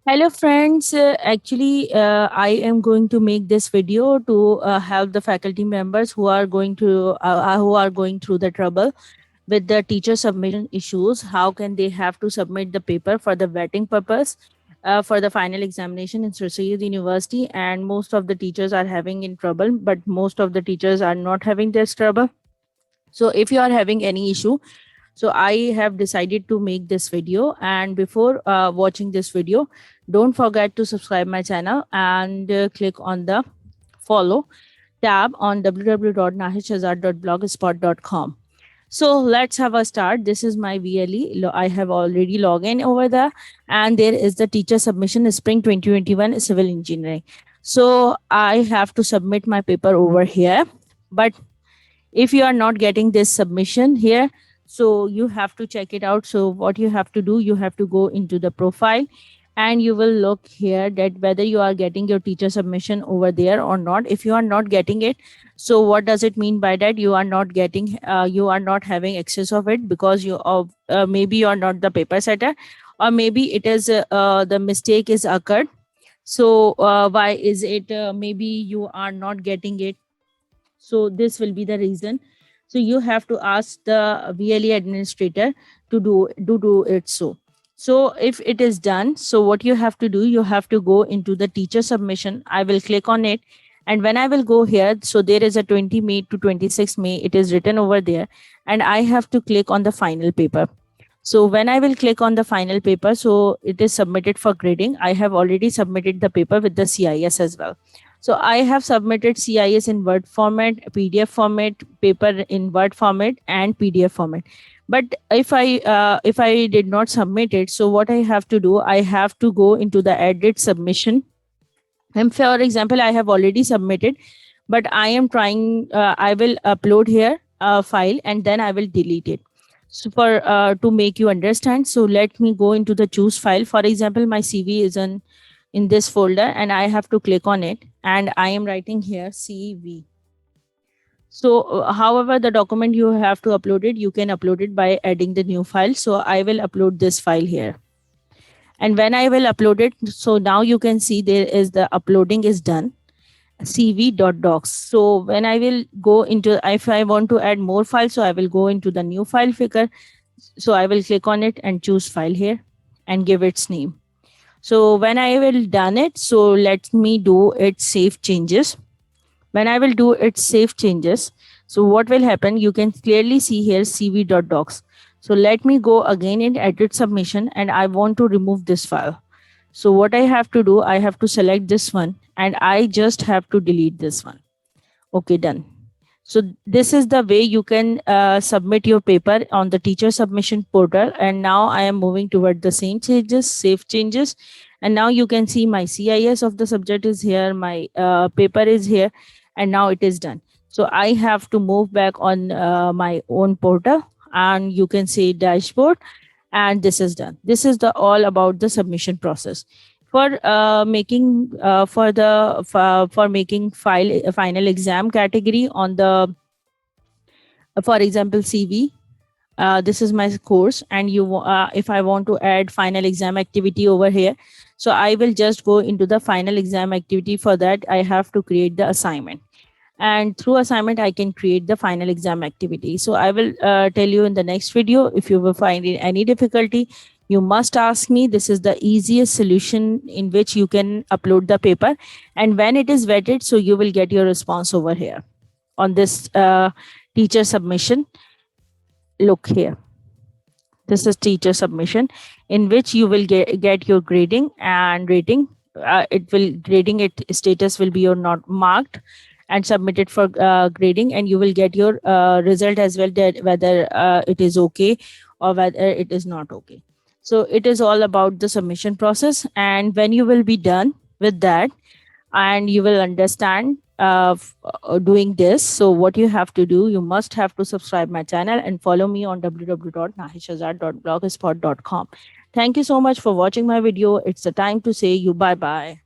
Hello, friends. I am going to make this video to help the faculty members who are going through the trouble with the teacher submission issues. How can they have to submit the paper for the vetting purpose for the final examination in Sir Syed University? And most of the teachers are having in trouble, but most of the teachers are not having this trouble. So, if you are having any issue, so I have decided to make this video. And before watching this video, don't forget to subscribe my channel and click on the follow tab on www.nahishazad.blogspot.com. So let's have a start. This is my VLE. I have already logged in over there, and there is the teacher submission spring 2021 civil engineering. So I have to submit my paper over here. But if you are not getting this submission here, so you have to check it out. So what you have to do, you have to go into the profile and you will look here that whether you are getting your teacher submission over there or not. If you are not getting it, so what does it mean by that? You are not getting you are not having access of it because maybe you are not the paper setter, or maybe it is the mistake is occurred. So why is it maybe you are not getting it? So this will be the reason. So you have to ask the VLE administrator to do it. So if it is done, so what you have to do, you have to go into the teacher submission. I will click on it, and when I will go here, so there is a 20 May to 26 May, it is written over there, and I have to click on the final paper. So when I will click on the final paper, so it is submitted for grading. I have already submitted the paper with the CIS as well. So I have submitted CIS in Word format, PDF format, paper in Word format, and PDF format. But if I did not submit it, so what I have to do, I have to go into the edit submission. And for example, I have already submitted, but I am trying. I will upload here a file and then I will delete it. So for to make you understand, so let me go into the choose file. For example, my CV is in this folder and I have to click on it, and I am writing here CV. So however the document you have to upload it, you can upload it by adding the new file. So I will upload this file here, and when I will upload it, so now you can see there is the uploading is done, cv.docs. So when I will go into, if I want to add more files, so I will go into the new file figure. So I will click on it and choose file here and give its name. So when I will done it, so let me do it save changes. When I will do it save changes, so what will happen, you can clearly see here cv.docs. So let me go again in edit submission, and I want to remove this file. So what I have to do, I have to select this one and I just have to delete this one. Okay, done. So this is the way you can submit your paper on the teacher submission portal. And now I am moving toward the same changes, save changes. And now you can see my CIS of the subject is here, my paper is here, and now it is done. So I have to move back on my own portal, and you can see dashboard, and this is done. This is the all about the submission process for making for making final exam category on the for example CV. This is my course, and if I want to add final exam activity over here, so I will just go into the final exam activity. For that I have to create the assignment, and through assignment I can create the final exam activity. So I will tell you in the next video. If you will find any difficulty, you must ask me. This is the easiest solution in which you can upload the paper, and when it is vetted, so you will get your response over here on this teacher submission. Look here, this is teacher submission in which you will get your grading and rating. It will grading it status will be your not marked and submitted for grading, and you will get your result as well, that whether it is okay or whether it is not okay. So it is all about the submission process, and when you will be done with that and you will understand doing this, so what you have to do, you must have to subscribe my channel and follow me on www.nahishazad.blogspot.com. Thank you so much for watching my video. It's the time to say you bye bye.